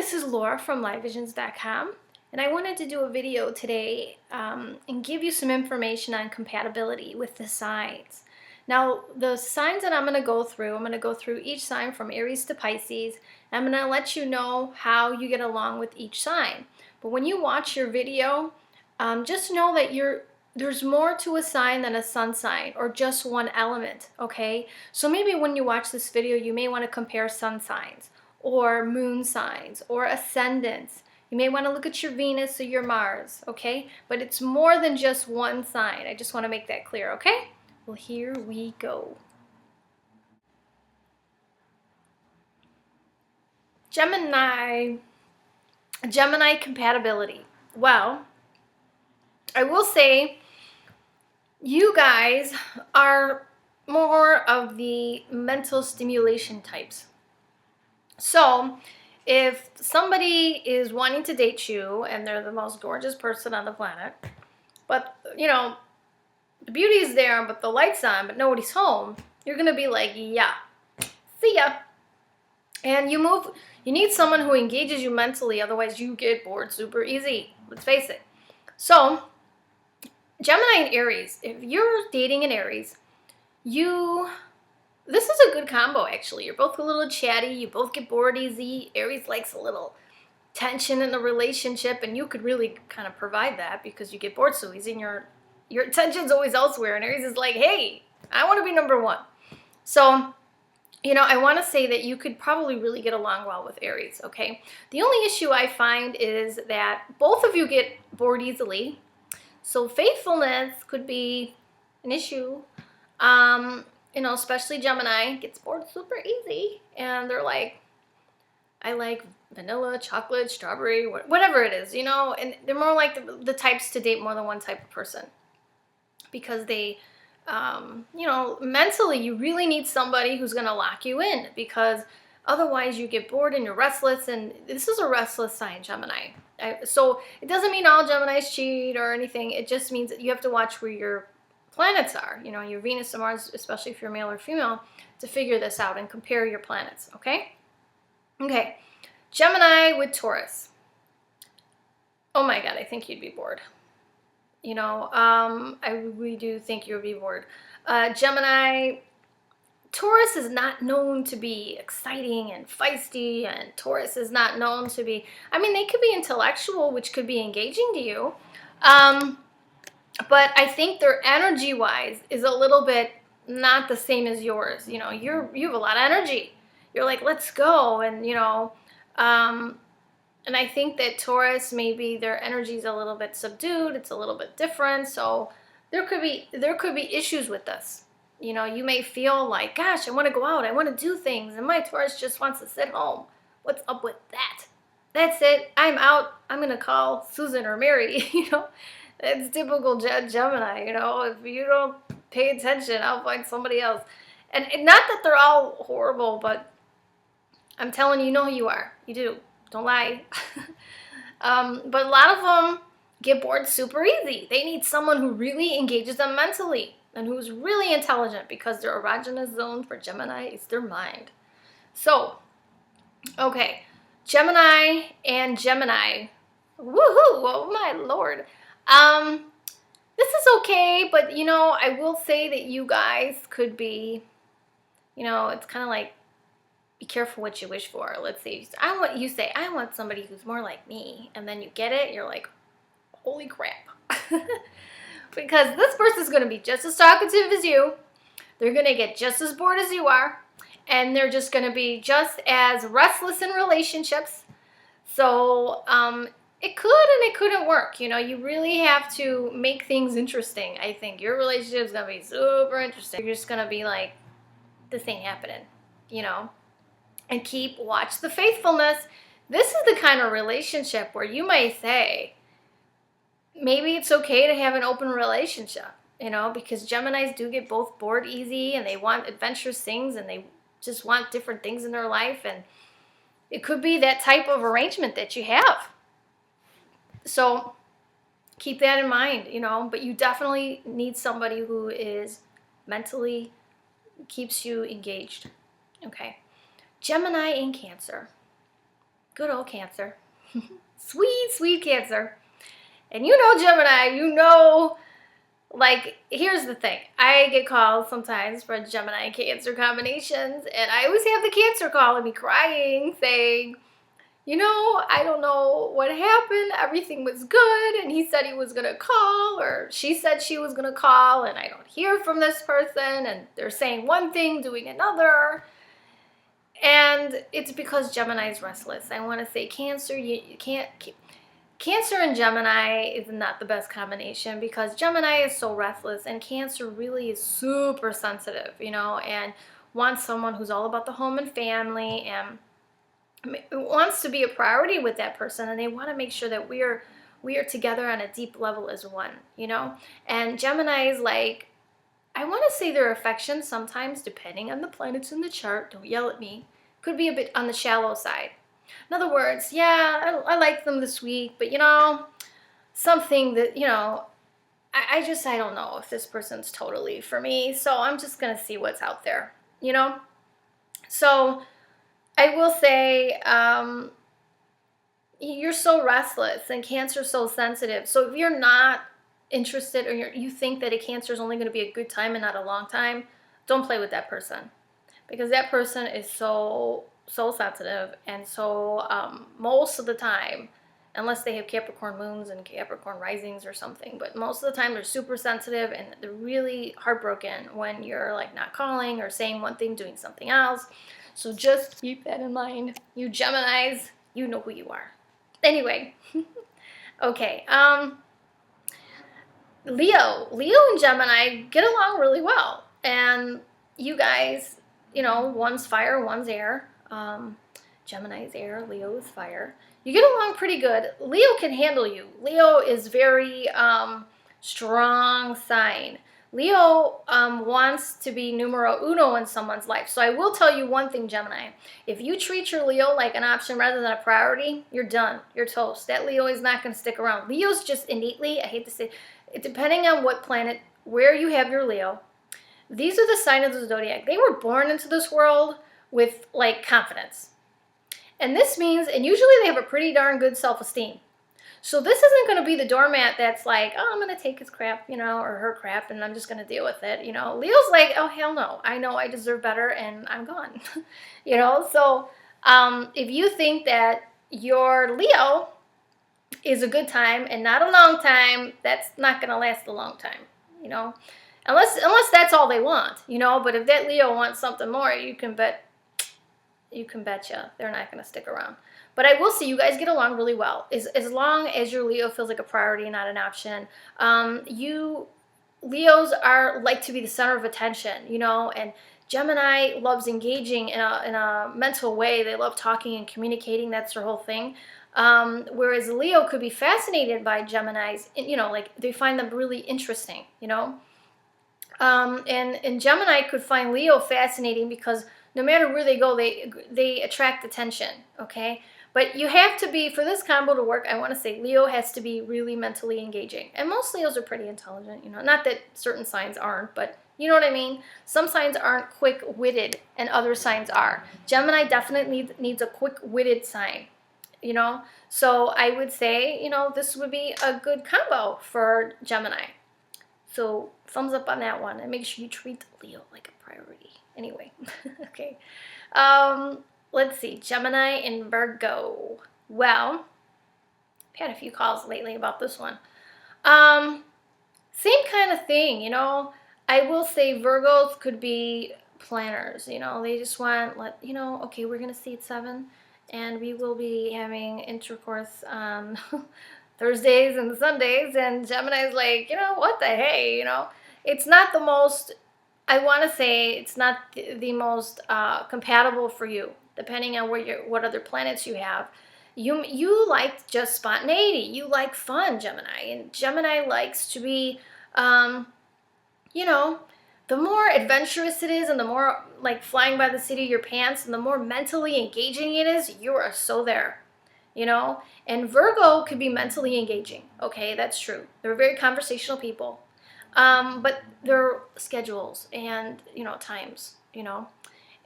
this is Laura from LIVEVISIONZ.com, and I wanted to do a video today and give you some information on compatibility with the signs. Now, the signs that I'm going to go through each sign from Aries to Pisces. I'm going to let you know how you get along with each sign. But when you watch your video, just know that there's more to a sign than a sun sign or just one element, okay? So maybe when you watch this video, you may want to compare sun signs or moon signs or ascendants. You may want to look at your Venus or your Mars, okay? But it's more than just one sign. I just want to make that clear, okay? Well, here we go. Gemini compatibility. Well, I will say you guys are more of the mental stimulation types. So if somebody is wanting to date you and they're the most gorgeous person on the planet, but you know, the beauty is there, but the light's on, but nobody's home, you're gonna be like, yeah, see ya. And you need someone who engages you mentally, otherwise you get bored super easy. Let's face it. So Gemini and Aries, if you're dating an Aries, this is a good combo, actually. You're both a little chatty. You both get bored easy. Aries likes a little tension in the relationship, and you could really kind of provide that because you get bored so easy, and your attention's always elsewhere. And Aries is like, hey, I want to be number one. So, you know, I want to say that you could probably really get along well with Aries, okay? The only issue I find is that both of you get bored easily. So faithfulness could be an issue. You know, especially Gemini gets bored super easy, and they're like, I like vanilla, chocolate, strawberry, whatever it is, you know, and they're more like the types to date more than one type of person because they, you know, mentally you really need somebody who's going to lock you in because otherwise you get bored and you're restless, and this is a restless sign, Gemini. So it doesn't mean all Geminis cheat or anything. It just means that you have to watch where your planets are, you know, your Venus and Mars, especially if you're male or female, to figure this out and compare your planets, okay? Okay, Gemini with Taurus. Oh my God, I think you'd be bored. You know, I really do think you would be bored. Gemini, Taurus is not known to be exciting and feisty, and Taurus is not known to be, I mean, they could be intellectual, which could be engaging to you. But I think their energy-wise is a little bit not the same as yours. You know, you have a lot of energy. You're like, let's go, and you know, and I think that Taurus, maybe their energy is a little bit subdued. It's a little bit different. So there could be issues with this. You know, you may feel like, gosh, I want to go out. I want to do things, and my Taurus just wants to sit home. What's up with that? That's it. I'm out. I'm gonna call Susan or Mary. You know. It's typical Gemini, you know, if you don't pay attention, I'll find somebody else. And not that they're all horrible, but I'm telling you, you know who you are. You do. Don't lie. But a lot of them get bored super easy. They need someone who really engages them mentally and who's really intelligent because their erogenous zone for Gemini is their mind. So, okay, Gemini and Gemini. Woohoo! Oh my Lord. This is okay, but you know, I will say that you guys could be, you know, it's kind of like, be careful what you wish for. Let's see, I want somebody who's more like me, and then you get it, you're like, holy crap. Because this person's going to be just as talkative as you, they're going to get just as bored as you are, and they're just going to be just as restless in relationships. So, it could and it couldn't work. You know, you really have to make things interesting. I think your relationship is going to be super interesting. You're just going to be like, this ain't happening, you know, and watch the faithfulness. This is the kind of relationship where you may say, maybe it's okay to have an open relationship, you know, because Geminis do get both bored easy and they want adventurous things and they just want different things in their life. And it could be that type of arrangement that you have. So keep that in mind, you know, but you definitely need somebody who is mentally keeps you engaged. Okay. Gemini and Cancer. Good old Cancer. Sweet, sweet Cancer. And you know Gemini, you know, like, here's the thing. I get calls sometimes for Gemini Cancer combinations, and I always have the Cancer calling me crying, saying, you know, I don't know what happened. Everything was good, and he said he was going to call, or she said she was going to call, and I don't hear from this person, and they're saying one thing, doing another. And it's because Gemini is restless. I want to say Cancer, you can't keep... Cancer and Gemini is not the best combination because Gemini is so restless and Cancer really is super sensitive, you know, and wants someone who's all about the home and family and wants to be a priority with that person, and they want to make sure that we are together on a deep level as one, you know. And Gemini is like, I want to say their affection sometimes, depending on the planets in the chart, don't yell at me, could be a bit on the shallow side. In other words, yeah, I like them this week, but you know, something that, you know, I don't know if this person's totally for me, so I'm just going to see what's out there, you know. So I will say, you're so restless and Cancer's so sensitive. So if you're not interested, or you think that a Cancer is only going to be a good time and not a long time, don't play with that person, because that person is so sensitive, and so most of the time, unless they have Capricorn moons and Capricorn risings or something, but most of the time they're super sensitive and they're really heartbroken when you're like not calling or saying one thing, doing something else. So just keep that in mind. You Geminis, you know who you are. Anyway, okay. Leo and Gemini get along really well, and you guys, you know, one's fire, one's air. Gemini's air, Leo is fire. You get along pretty good. Leo can handle you. Leo is very strong sign. Leo wants to be numero uno in someone's life. So I will tell you one thing, Gemini. If you treat your Leo like an option rather than a priority, you're done. You're toast. That Leo is not going to stick around. Leo's just innately, I hate to say, depending on what planet, where you have your Leo, these are the signs of the zodiac. They were born into this world with like confidence. And this means, and usually they have a pretty darn good self-esteem. So this isn't going to be the doormat that's like, oh, I'm going to take his crap, you know, or her crap, and I'm just going to deal with it. You know, Leo's like, oh, hell no. I know I deserve better, and I'm gone. You know, so if you think that your Leo is a good time and not a long time, that's not going to last a long time, you know, unless that's all they want, you know. But if that Leo wants something more, you can betcha they're not going to stick around. But I will say you guys get along really well. As long as your Leo feels like a priority, not an option. You Leos are like to be the center of attention, you know, and Gemini loves engaging in a mental way. They love talking and communicating. That's their whole thing. Whereas Leo could be fascinated by Geminis, you know, like they find them really interesting, you know. And Gemini could find Leo fascinating because no matter where they go, they attract attention, okay? But you have to be, for this combo to work, I want to say Leo has to be really mentally engaging. And most Leos are pretty intelligent, you know. Not that certain signs aren't, but you know what I mean? Some signs aren't quick-witted and other signs are. Gemini definitely needs a quick-witted sign, you know. So I would say, you know, this would be a good combo for Gemini. So thumbs up on that one, and make sure you treat Leo like a priority. Anyway, okay. Let's see, Gemini and Virgo. Well, I've had a few calls lately about this one. Same kind of thing, you know. I will say Virgos could be planners, you know. They just want, you know, okay, we're going to see at 7, and we will be having intercourse on Thursdays and Sundays, and Gemini's like, you know, what the hey, you know. It's not the most, I want to say, it's not the most compatible for you, depending on what other planets you have. You like just spontaneity. You like fun, Gemini. And Gemini likes to be, you know, the more adventurous it is and the more like flying by the seat of your pants and the more mentally engaging it is, you are so there, you know. And Virgo could be mentally engaging. Okay, that's true. They're very conversational people. But their schedules and, you know, times, you know.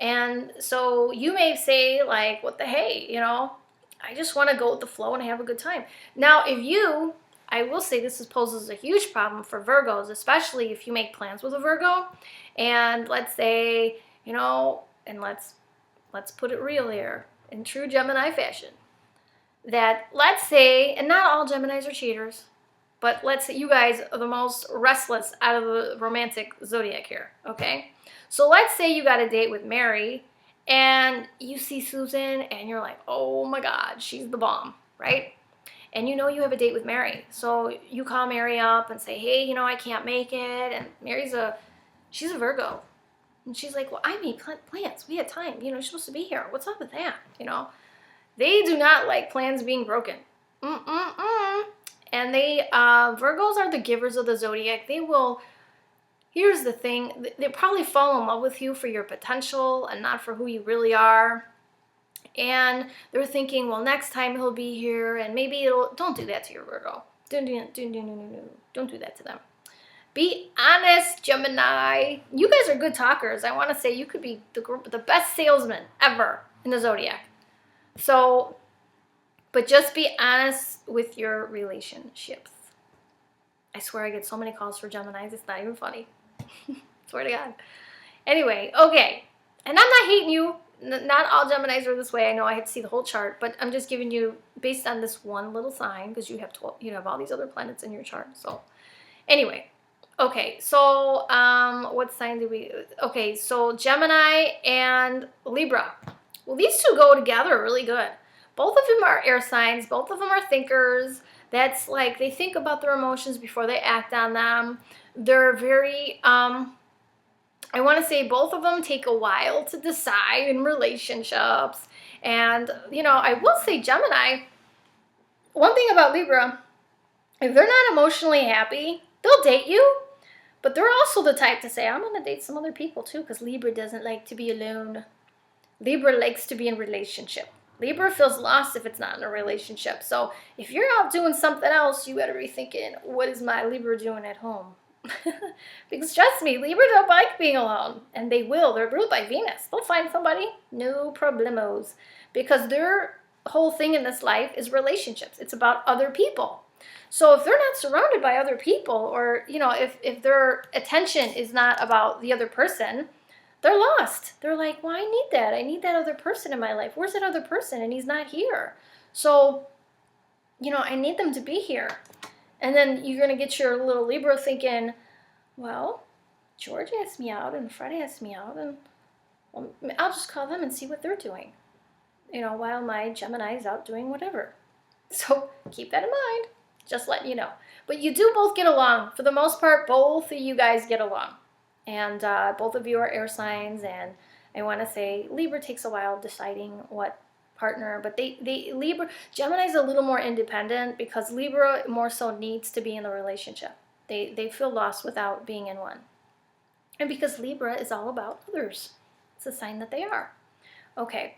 And so you may say, like, what the hey, you know. I just want to go with the flow and have a good time. Now, if you, I will say this poses a huge problem for Virgos, especially if you make plans with a Virgo, and let's say, you know, and let's put it real here, in true Gemini fashion, that let's say, and not all Geminis are cheaters, but let's say you guys are the most restless out of the romantic zodiac here, okay? So let's say you got a date with Mary, and you see Susan, and you're like, oh my God, she's the bomb, right? And you know you have a date with Mary. So you call Mary up and say, hey, you know, I can't make it. And she's a Virgo. And she's like, well, I made plans. We had time. You know, you're supposed to be here. What's up with that? You know, they do not like plans being broken. And Virgos are the givers of the zodiac. They will, here's the thing, they probably fall in love with you for your potential and not for who you really are. And they're thinking, well, next time he'll be here, and maybe don't do that to your Virgo. Don't do that to them. Be honest, Gemini. You guys are good talkers. I want to say you could be the best salesman ever in the zodiac. So, but just be honest with your relationships. I swear I get so many calls for Geminis, it's not even funny. Swear to God. Anyway, okay. And I'm not hating you. Not all Geminis are this way. I know I have to see the whole chart, but I'm just giving you based on this one little sign, because you have all these other planets in your chart. So anyway, okay. So what sign did we? Okay, so Gemini and Libra. Well, these two go together really good. Both of them are air signs. Both of them are thinkers. That's like they think about their emotions before they act on them. They're very I want to say both of them take a while to decide in relationships. And, you know, I will say Gemini, one thing about Libra, if they're not emotionally happy, they'll date you. But they're also the type to say, I'm going to date some other people too, because Libra doesn't like to be alone. Libra likes to be in relationship. Libra feels lost if it's not in a relationship. So if you're out doing something else, you better be thinking, what is my Libra doing at home? Because trust me, Libra don't like being alone, and they will. They're ruled by Venus. They'll find somebody, no problemos, because their whole thing in this life is relationships. It's about other people. So if they're not surrounded by other people, or you know, if their attention is not about the other person, they're lost. They're like, well, I need that other person in my life. Where's that other person? And he's not here. So, you know, I need them to be here. And then you're going to get your little Libra thinking, well, George asked me out and Fred asked me out, and well, I'll just call them and see what they're doing, you know, while my Gemini's out doing whatever. So keep that in mind, just letting you know. But you do both get along. For the most part, both of you guys get along. And both of you are air signs, and I want to say Libra takes a while deciding what partner, but Gemini's a little more independent, because Libra more so needs to be in the relationship. They feel lost without being in one. And because Libra is all about others. It's a sign that they are. Okay.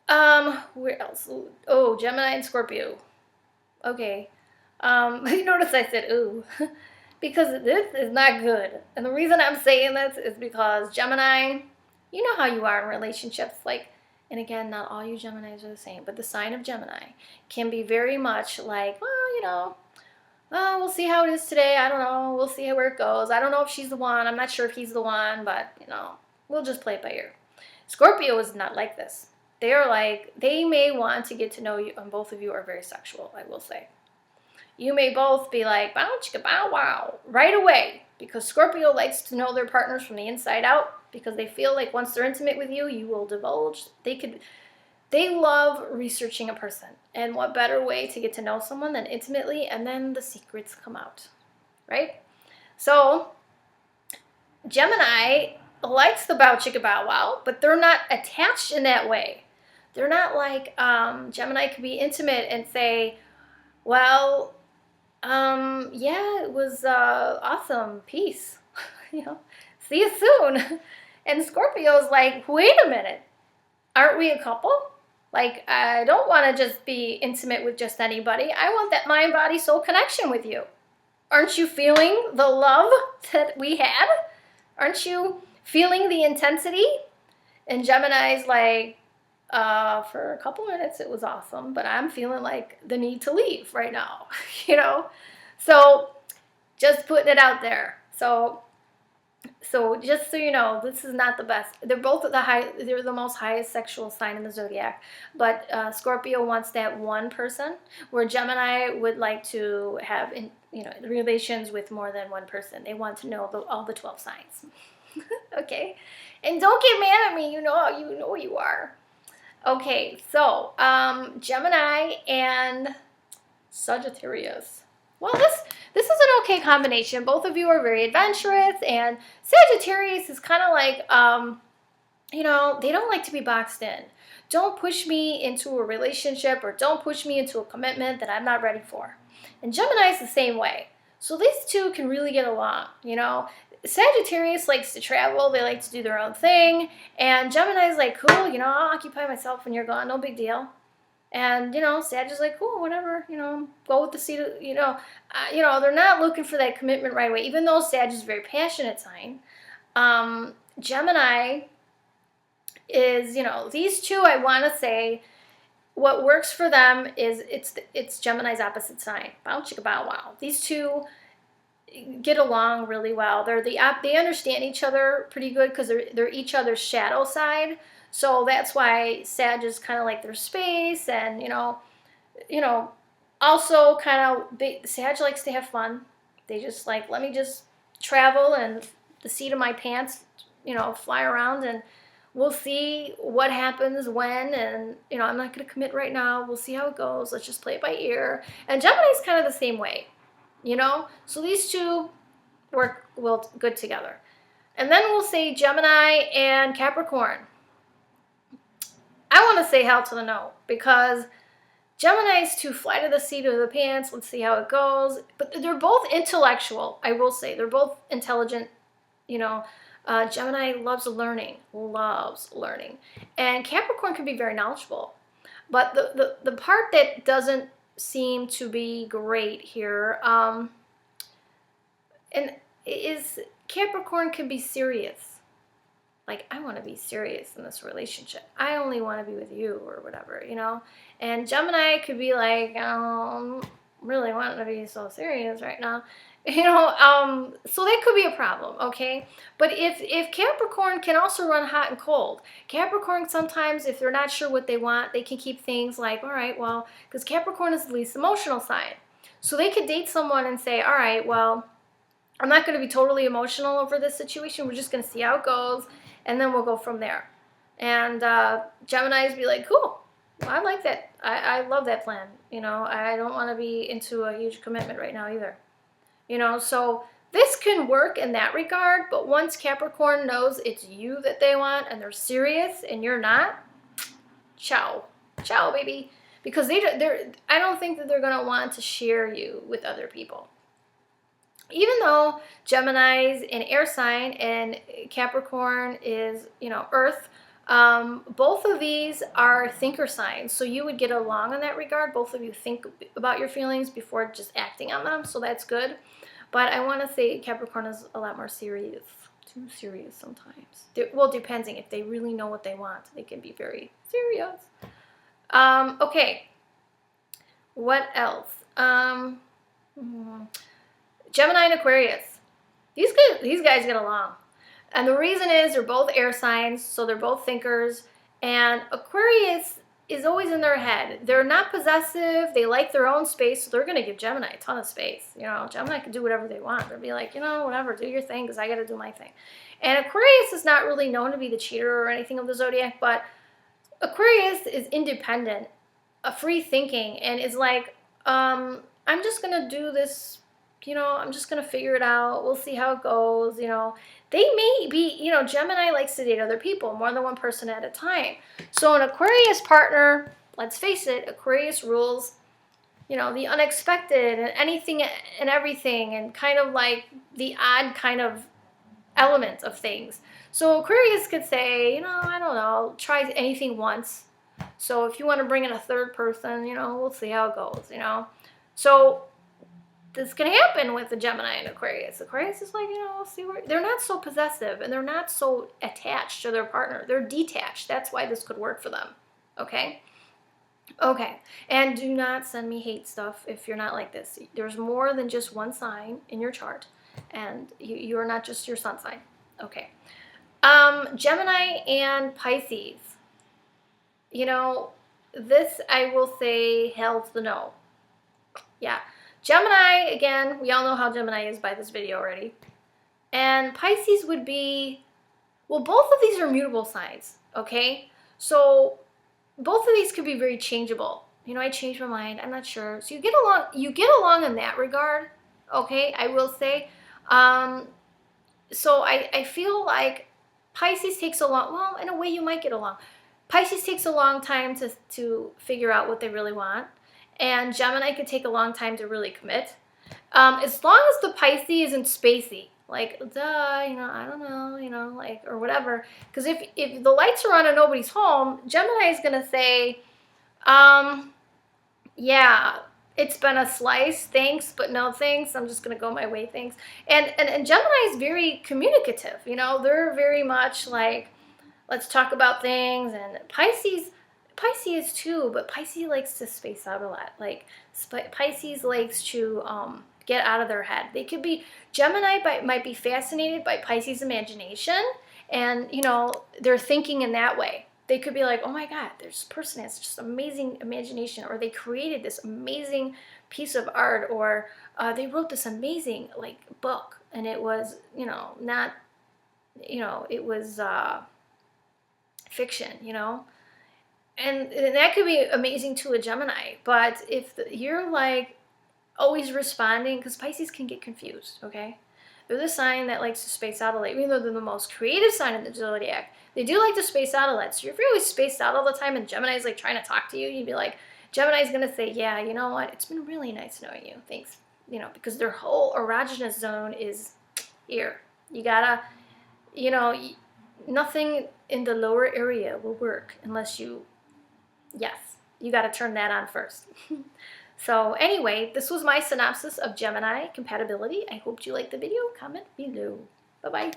Where else? Oh, Gemini and Scorpio. Okay. You notice I said ooh. Because this is not good. And the reason I'm saying this is because Gemini, you know how you are in relationships, like, and again, not all you Geminis are the same, but the sign of Gemini can be very much like, well, you know, we'll see how it is today. I don't know. We'll see where it goes. I don't know if she's the one. I'm not sure if he's the one, but, you know, we'll just play it by ear. Scorpio is not like this. They're like, they may want to get to know you, and both of you are very sexual, I will say. You may both be like, bow, chicka, bow, wow, right away, because Scorpio likes to know their partners from the inside out, because they feel like once they're intimate with you, you will divulge. They love researching a person, and what better way to get to know someone than intimately, and then the secrets come out, right? So Gemini likes the bow, chicka, bow, wow, but they're not attached in that way. They're not like, Gemini could be intimate and say, well, yeah, it was awesome, peace, you know, see you soon. And Scorpio's like, wait a minute, aren't we a couple? Like, I don't want to just be intimate with just anybody. I want that mind, body, soul connection with you. Aren't you feeling the love that we had? Aren't you feeling the intensity? And Gemini's like, For a couple minutes, it was awesome, but I'm feeling like the need to leave right now, you know? So just putting it out there. So just so you know, this is not the best. They're both they're the most highest sexual sign in the zodiac. But Scorpio wants that one person, where Gemini would like to have relations with more than one person. They want to know all the 12 signs. Okay? And don't get mad at me. You know you are. Okay, so Gemini and Sagittarius. Well, this is an okay combination. Both of you are very adventurous, and Sagittarius is kind of like, they don't like to be boxed in. Don't push me into a relationship, or don't push me into a commitment that I'm not ready for. And Gemini is the same way. So these two can really get along, Sagittarius likes to travel. They like to do their own thing. And Gemini's like, cool, I'll occupy myself when you're gone. No big deal. And, Sag is like, cool, whatever, go with the seat of, they're not looking for that commitment right away, even though Sag is a very passionate sign. Gemini is, these two, I want to say, what works for them is it's Gemini's opposite sign. Bow chicka bow wow. These two get along really well. They understand each other pretty good because they're each other's shadow side. So that's why Sag is kind of like their space, and also kind of Sag likes to have fun. They just like, let me just travel and the seat of my pants, fly around, and we'll see what happens when. And I'm not going to commit right now. We'll see how it goes. Let's just play it by ear. And Gemini's kind of the same way, So these two work well good together. And then we'll say Gemini and Capricorn. I want to say hell to the no, because Gemini's to fly to the seat of the pants. Let's see how it goes. But they're both intellectual, I will say. They're both intelligent. Gemini loves learning. And Capricorn can be very knowledgeable. But the part that doesn't seem to be great here is Capricorn can be serious. Like, I want to be serious in this relationship. I only want to be with you, or whatever, And Gemini could be like, I'm really wanting to be so serious right now. So that could be a problem, okay? But if Capricorn can also run hot and cold. Capricorn, sometimes, if they're not sure what they want, they can keep things like, all right, well, because Capricorn is the least emotional sign. So they could date someone and say, all right, well, I'm not going to be totally emotional over this situation. We're just going to see how it goes. And then we'll go from there. And Geminis be like, cool, I like that. I love that plan. I don't want to be into a huge commitment right now either. So this can work in that regard. But once Capricorn knows it's you that they want, and they're serious and you're not, ciao, baby. Because I don't think that they're going to want to share you with other people. Even though Gemini's an air sign and Capricorn is, earth, both of these are thinker signs. So you would get along in that regard. Both of you think about your feelings before just acting on them. So that's good. But I want to say Capricorn is a lot more serious. Too serious sometimes. Well, depending. If they really know what they want, they can be very serious. Okay. What else? Gemini and Aquarius. These guys get along. And the reason is they're both air signs, so they're both thinkers. And Aquarius is always in their head. They're not possessive. They like their own space, so they're going to give Gemini a ton of space. Gemini can do whatever they want. They'll be like, whatever, do your thing, because I got to do my thing. And Aquarius is not really known to be the cheater or anything of the zodiac, but Aquarius is independent, free thinking, and is like, I'm just going to do this. I'm just going to figure it out. We'll see how it goes. They may be, Gemini likes to date other people, more than one person at a time. So an Aquarius partner, let's face it, Aquarius rules, the unexpected and anything and everything, and kind of like the odd kind of element of things. So Aquarius could say, I don't know, try anything once. So if you want to bring in a third person, we'll see how it goes, So this can happen with the Gemini and Aquarius. Aquarius is like, see where they're not so possessive and they're not so attached to their partner. They're detached. That's why this could work for them. Okay? Okay. And do not send me hate stuff if you're not like this. There's more than just one sign in your chart, and you are not just your sun sign. Okay. Gemini and Pisces. You know, this I will say hell to the no. Yeah. Gemini, again, we all know how Gemini is by this video already. And Pisces would be, well, both of these are mutable signs, okay? So both of these could be very changeable. You know, I changed my mind, I'm not sure. So you get along in that regard, okay, I will say. So I feel like Pisces takes a long, well, in a way you might get along. Pisces takes a long time to figure out what they really want. And Gemini could take a long time to really commit. As long as the Pisces isn't spacey, like, duh, you know, I don't know, you know, like, or whatever. Because if the lights are on and nobody's home, Gemini is going to say, yeah, it's been a slice, thanks, but no thanks, I'm just going to go my way, thanks. And Gemini is very communicative, you know, they're very much like, let's talk about things. And Pisces too, but Pisces likes to space out a lot. Like, Pisces likes to get out of their head. They could be, Gemini might be fascinated by Pisces' imagination, and, you know, they're thinking in that way. They could be like, oh my God, there's a person that's just amazing imagination, or they created this amazing piece of art, or they wrote this amazing, like, book, and it was, you know, not, you know, it was fiction, you know. And that could be amazing to a Gemini. But if you're like always responding, because Pisces can get confused, okay? They're the sign that likes to space out a lot. Even though they're the most creative sign in the zodiac, they do like to space out a lot. So if you're always spaced out all the time and Gemini's like trying to talk to you, you'd be like, Gemini's going to say, yeah, you know what? It's been really nice knowing you. Thanks. You know, because their whole erogenous zone is here. You gotta, you know, nothing in the lower area will work unless you, yes, you got to turn that on first. So anyway, this was my synopsis of Gemini compatibility. I hope you liked the video. Comment below. Bye-bye.